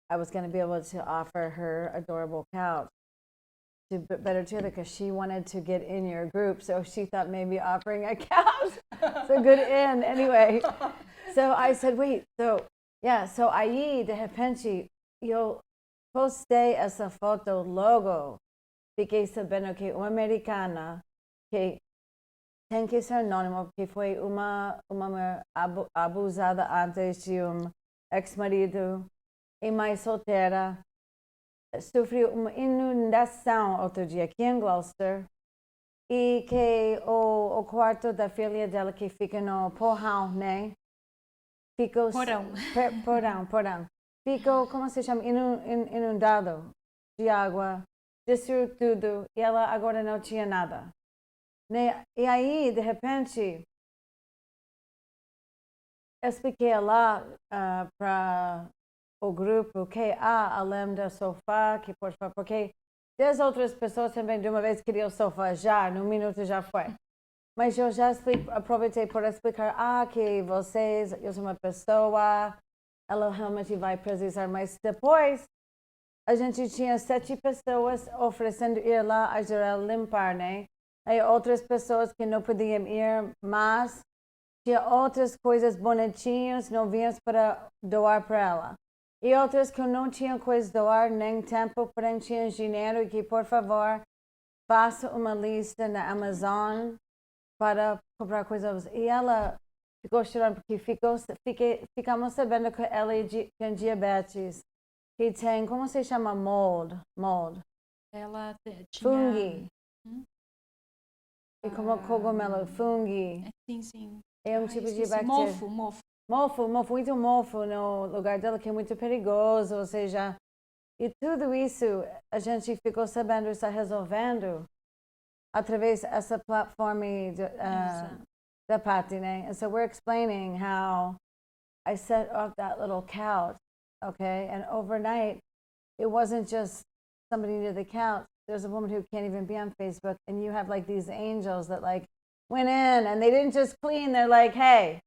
I was going to be able to offer her adorable couch to Better Together, because she wanted to get in your group. So she thought maybe offering a couch is a good in. Anyway, so I said, wait, so aí, de repente, eu postei essa foto logo. Fiquei sabendo que uma americana que tem que ser anônimo, porque foi uma mulher abusada antes de um ex-marido e mãe solteira. Sofreu uma inundação outro dia aqui em Gloucester, e que o quarto da filha dela, que fica no porão, né? Ficou... Porão. Ficou, como se chama? Inundado de água, destruiu tudo, e ela agora não tinha nada. Né? E aí, de repente, eu expliquei lá para o grupo que além do sofá, que por favor, porque 10 outras pessoas também de uma vez queriam o sofá já, num minuto já foi. Mas eu já aproveitei para explicar, que vocês, eu sou uma pessoa, ela realmente vai precisar, mas depois a gente tinha 7 pessoas oferecendo ir lá ajudar a limpar, né? Aí outras pessoas que não podiam ir, mas tinha outras coisas bonitinhas, novinhas para doar para ela. E outras que não tinham coisa doar, nem tempo, porém tinham dinheiro, e que, por favor, faça uma lista na Amazon para comprar coisas. E ela ficou chorando porque ficamos sabendo que ela tem diabetes, que tem, como se chama, mold. Ela tinha... Fungi. E como cogumelo, fungi. Sim. É um Ai, tipo de esqueci. bactéria. Mofo. Muito mofo no lugar dela, que é muito perigoso, ou seja, e tudo isso a gente ficou sabendo, está resolvendo através dessa plataforma da Patty, né? And so we're explaining how I set up that little couch, okay? And overnight, it wasn't just somebody near the couch. There's a woman who can't even be on Facebook, and you have like these angels that like went in, and they didn't just clean. They're like, hey,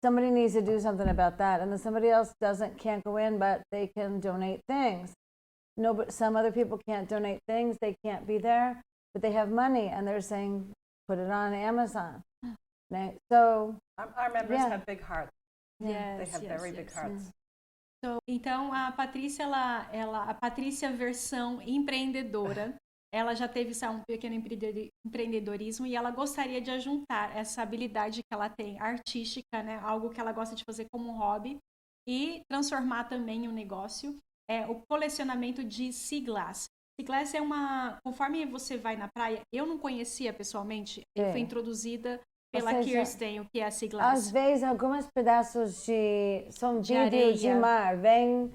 somebody needs to do something about that. And then somebody else can't go in, but they can donate things. No, but some other people can't donate things. They can't be there, but they have money, and they're saying, put it on Amazon. So Our members Yeah. have big hearts. They have very big hearts. Então a Patrícia, a Patrícia versão empreendedora, ela já teve um pequeno empreendedorismo e ela gostaria de juntar essa habilidade que ela tem artística, né, algo que ela gosta de fazer como um hobby, e transformar também em um negócio. O colecionamento de sea glass. Sea glass é conforme você vai na praia, eu não conhecia pessoalmente, eu fui introduzida pela Kirsten, o que é a sea glass. Às vezes, alguns pedaços são De vidro de areia. mar, vêm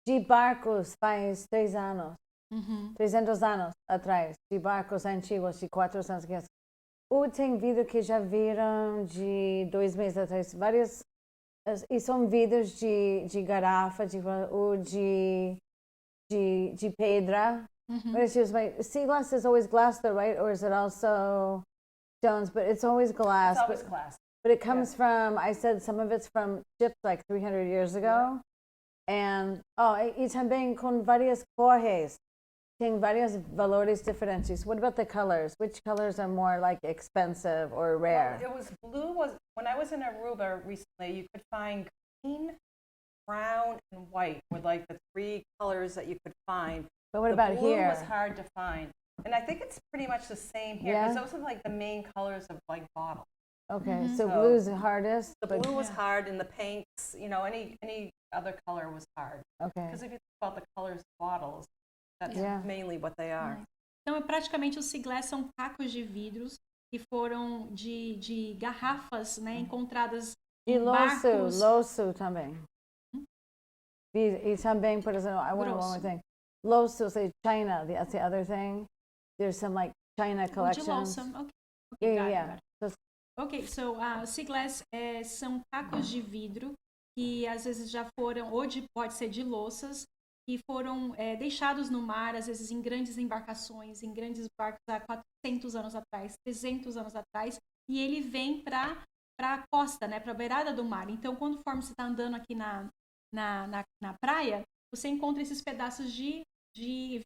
de barcos faz 3 anos, 300 anos atrás, de barcos antigos, de 400 anos. Ou tem vidro que já viram de 2 meses atrás, vários, e são vidros de garrafa, ou de pedra. But it's just sea glass is always glass though, right? Or is it also stones? But it's always glass. It's always glass. But it comes from, I said some of it's from ships like 300 years ago. And, e também com várias cores. Tem vários valores diferentes. What about the colors? Which colors are more like expensive or rare? Well, it was blue. When I was in Aruba recently, you could find green, brown, and white were like the 3 colors that you could find. But what the about blue here? was hard to find. And I think it's pretty much the same here, because those are like the main colors of like bottles. Okay, so So blue's the hardest. The but- blue was hard, and the pinks, any other color was hard. Okay. Because if you think about the colors of bottles, that's mainly what they are. Então, praticamente os sea glass são cacos de vidros que foram de garrafas, né, encontradas E em barcos. loço também. E também, por exemplo, I want one more thing. Loço, say China, that's the other thing. There's some like China De collections. louça. Okay, Yeah. got it. Ok, so sea glass são cacos de vidro que às vezes já foram, pode ser de louças, que foram deixados no mar, às vezes em grandes embarcações, em grandes barcos há 400 anos atrás, 300 anos atrás, e ele vem para a costa, né, para a beirada do mar. Então, conforme você está andando aqui na praia, você encontra esses pedaços de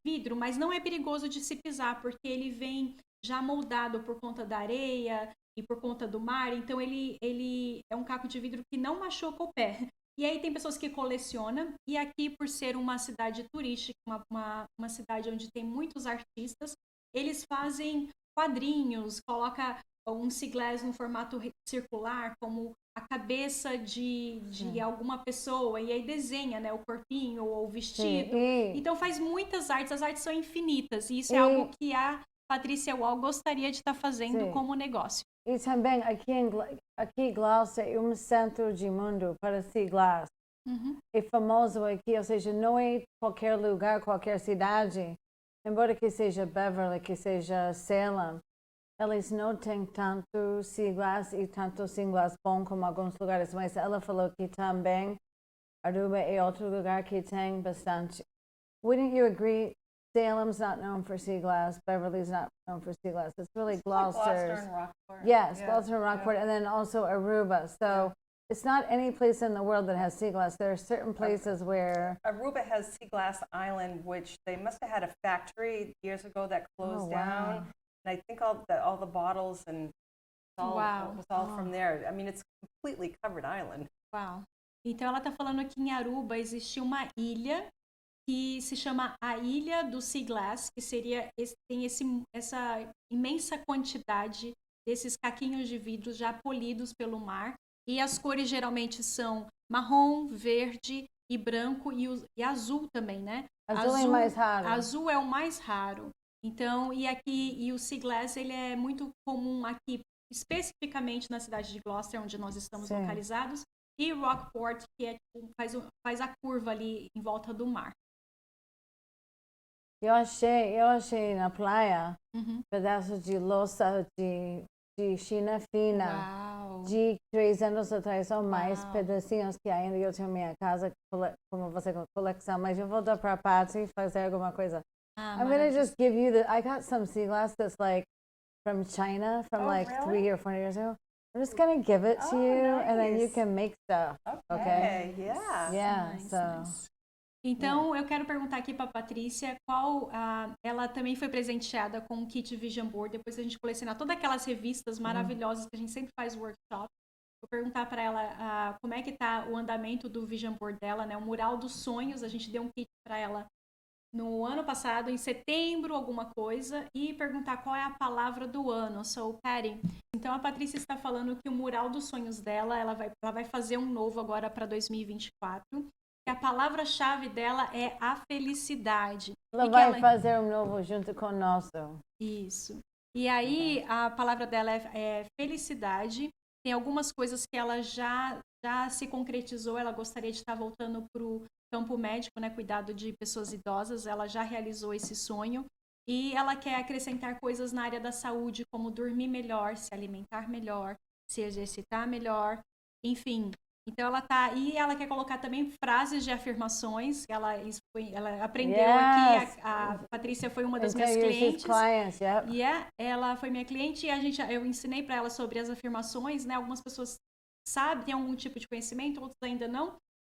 vidro, mas não é perigoso de se pisar, porque ele vem já moldado por conta da areia e por conta do mar, então ele é um caco de vidro que não machuca o pé. E aí tem pessoas que colecionam, e aqui, por ser uma cidade turística, uma cidade onde tem muitos artistas, eles fazem quadrinhos, coloca um sea glass no formato circular, como a cabeça de alguma pessoa, e aí desenha, né, o corpinho ou o vestido. Então faz muitas artes, as artes são infinitas, e isso é algo que a Patrícia Wall gostaria de estar fazendo como negócio. E também aqui Glaucia é um centro de mundo para sea glass. É famoso aqui, ou seja, não é qualquer lugar, qualquer cidade. Embora que seja Beverly, que seja Salem, eles não têm tanto sea glass e tanto sea glass bom como alguns lugares, mas ela falou que também Aruba é outro lugar que tem bastante. Wouldn't you agree? Salem's not known for sea glass. Beverly's not known for sea glass. It's really It's like Gloucester's. Gloucester and Rockport. Yes, Yeah, Gloucester and yeah. Rockport, and then also Aruba. So it's not any place in the world that has sea glass. There are certain places where. Aruba has Sea Glass Island, which they must have had a factory years ago that closed down. Wow. And I think all the bottles and Wow. it was all from there. I mean, it's a completely covered island. Uau. Então ela está falando que em Aruba existe uma ilha que se chama a Ilha do Sea Glass, que tem essa imensa quantidade desses caquinhos de vidro já polidos pelo mar. E as cores geralmente são marrom, verde e branco e azul também, né? Azul é mais raro. Azul é o mais raro. Então, e o Sea Glass, ele é muito comum aqui, especificamente na cidade de Gloucester, onde nós estamos Sim. localizados, e Rockport, que é, tipo, faz a curva ali em volta do mar. Eu achei na praia Uhum. pedaços de louça de China fina. Uau! De 3 anos atrás ou mais, Uau. pedacinhos que ainda eu tenho na minha casa, como você com coleção, mas eu vou dar para a Patsy fazer alguma coisa. Ah, I'm gonna maravilhoso. just give you I got some sea glass that's like from China from Oh, like really? 3 or 4 years ago. I'm just gonna give it to Oh, you and then you nice. can make stuff. Okay, yeah. Yeah, Nice, so nice. Então, eu quero perguntar aqui para a Patrícia ela também foi presenteada com um kit Vision Board, depois que a gente colecionar todas aquelas revistas maravilhosas que a gente sempre faz workshop. Vou perguntar para ela como é que tá o andamento do Vision Board dela, né? O Mural dos Sonhos, a gente deu um kit para ela no ano passado, em setembro, alguma coisa, e perguntar qual é a palavra do ano. So, Patty, então a Patrícia está falando que o Mural dos Sonhos dela, ela vai fazer um novo agora para 2024. E a palavra-chave dela é a felicidade. ela E que vai fazer um novo junto conosco. Isso. E aí, a palavra dela é felicidade. Tem algumas coisas que ela já se concretizou. Ela gostaria de estar voltando para o campo médico, né? Cuidado de pessoas idosas. Ela já realizou esse sonho. E ela quer acrescentar coisas na área da saúde, como dormir melhor, se alimentar melhor, se exercitar melhor, enfim. Então ela quer colocar também frases de afirmações. Ela aprendeu Yes. aqui. A Patrícia foi uma das Until minhas you're his clientes. clients, yep. Ela foi minha cliente e eu ensinei para ela sobre as afirmações, né? Algumas pessoas sabem, têm algum tipo de conhecimento, outras ainda não.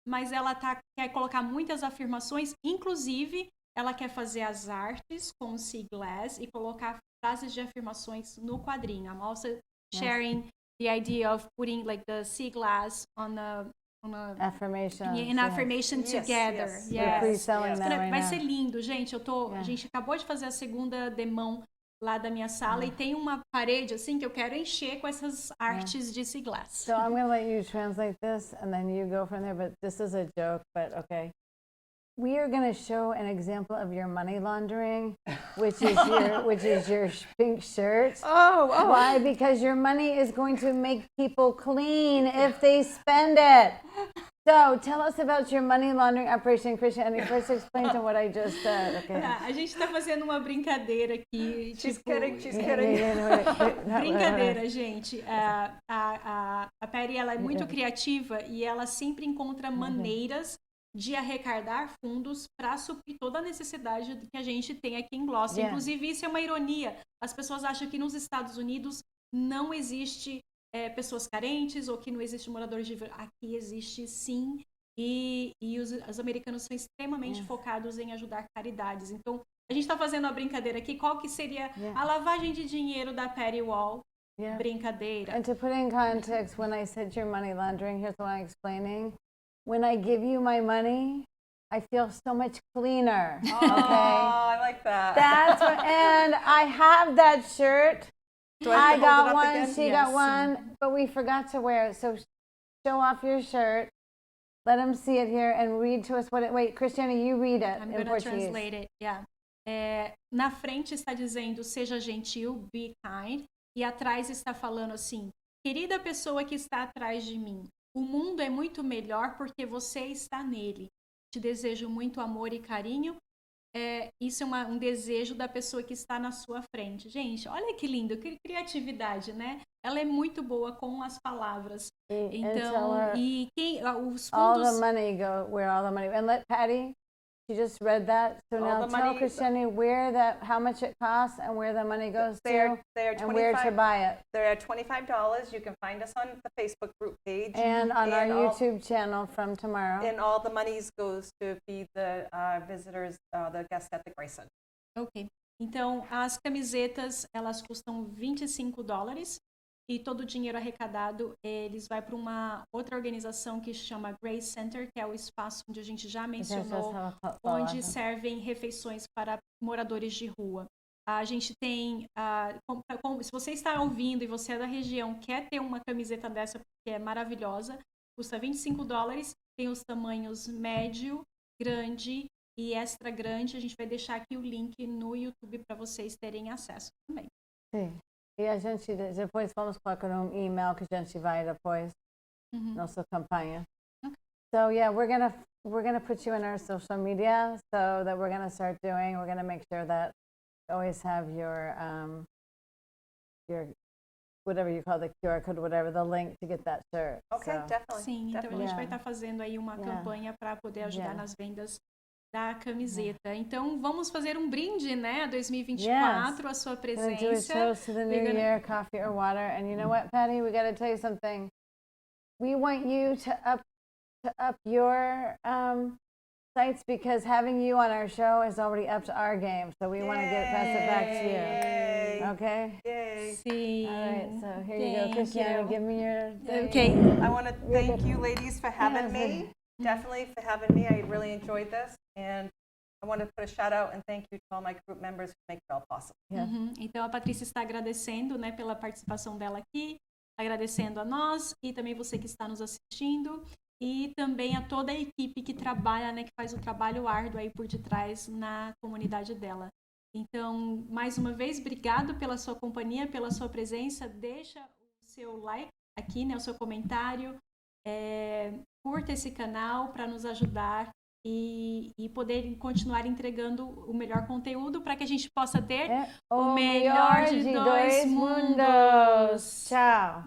Mas ela quer colocar muitas afirmações, inclusive ela quer fazer as artes com o Sea Glass e colocar frases de afirmações no quadrinho. I'm also sharing the idea of putting like the sea glass on a Affirmation. affirmation Yes, together. yes. We're Yes. pre-selling that right Vai now. ser lindo, gente. A gente acabou de fazer a segunda demão lá da minha sala e tem uma parede assim que eu quero encher com essas artes de sea glass. So I'm going to let you translate this and then you go from there, but this is a joke, but okay. We are going to show an example of your money laundering, which is your pink shirt. Oh. Why? Because your money is going to make people clean if they spend it. So tell us about your money laundering operation, Christian. And first explain to what I just said, okay? A gente tá fazendo uma brincadeira aqui. She's tipo, kidding, she's Yeah, kidding. Brincadeira, gente. A Patty, ela é muito criativa e ela sempre encontra maneiras de arrecadar fundos para suprir toda a necessidade que a gente tem aqui em Gloucester. Yeah. Inclusive, isso é uma ironia. As pessoas acham que nos Estados Unidos não existe pessoas carentes ou que não existe moradores de rua. Aqui existe sim. E os americanos são extremamente focados em ajudar caridades. Então, a gente está fazendo uma brincadeira aqui. Qual que seria a lavagem de dinheiro da Patty Wall? Yeah. Brincadeira. And to put in context, when I said your money laundering, here's what I'm explaining. When I give you my money, I feel so much cleaner. Oh, Okay? I like that. That's what, and I have that shirt. Do I have I to hold got it up one, again? she got one, but we forgot to wear it. So show off your shirt. Let them see it here and read to us what it. Wait, Cristiana, you read it I'm in gonna Portuguese. translate it. Yeah. Na frente está dizendo seja gentil, be kind, e atrás está falando assim: querida pessoa que está atrás de mim, o mundo é muito melhor porque você está nele. Te desejo muito amor e carinho. isso é um desejo da pessoa que está na sua frente. Gente, olha que lindo, que criatividade, né? Ela é muito boa com as palavras. And tell Então, her os all the fundos... money where all the money, and let Patty, she just read that, so All now the tell money- Christiane how much it costs and where the money goes They are to, and where to 25 buy it. They're at $25. You can find us on the Facebook group page. And on our And all- YouTube channel from tomorrow. And all the monies goes to feed the visitors, the guests at the Grace Center. Ok. Então, as camisetas, elas custam $25 e todo o dinheiro arrecadado, eles vai para uma outra organização que chama Grace Center, que é o espaço onde a gente já mencionou, onde servem refeições para moradores de rua. A gente tem, se você está ouvindo e você é da região, quer ter uma camiseta dessa, que é maravilhosa, custa $25, tem os tamanhos médio, grande e extra grande. A gente vai deixar aqui o link no YouTube para vocês terem acesso também. Sim. E a gente depois vamos colocar e-mail que a gente vai depois, nossa campanha. Okay. So yeah, we're gonna put you in our social media so that we're gonna start doing. We're gonna make sure that you always have your whatever you call the QR code, whatever the link to get that shirt. Okay, So, definitely. Sim, então a definitely. gente vai estar fazendo aí uma campanha para poder ajudar nas vendas da camiseta. Então, vamos fazer um brinde, né, a 2024, a sua gonna do a presença. toast to the new year, coffee or water. And you know what, Patty, we got to tell you something. We want you to up your sites because having you on our show has already upped our game. So we want to pass it back to Yay. you. Okay. Yay. Sim. All right. So here you go, Thank Christiane. you. Give me your thing. Ok. I want to thank you ladies for having Yes. me. Definitely for having me. I really enjoyed this. And I want to put a shout out and thank you to all my group members who make it all possible. Yes. Então, a Patrícia está agradecendo, né, pela participação dela aqui, agradecendo a nós e também você que está nos assistindo e também a toda a equipe que trabalha, né, que faz o trabalho árduo aí por detrás na comunidade dela. Então, mais uma vez, obrigado pela sua companhia, pela sua presença. Deixa o seu like aqui, né, o seu comentário. Curta esse canal para nos ajudar e poder continuar entregando o melhor conteúdo para que a gente possa ter o melhor de dois mundos. Tchau.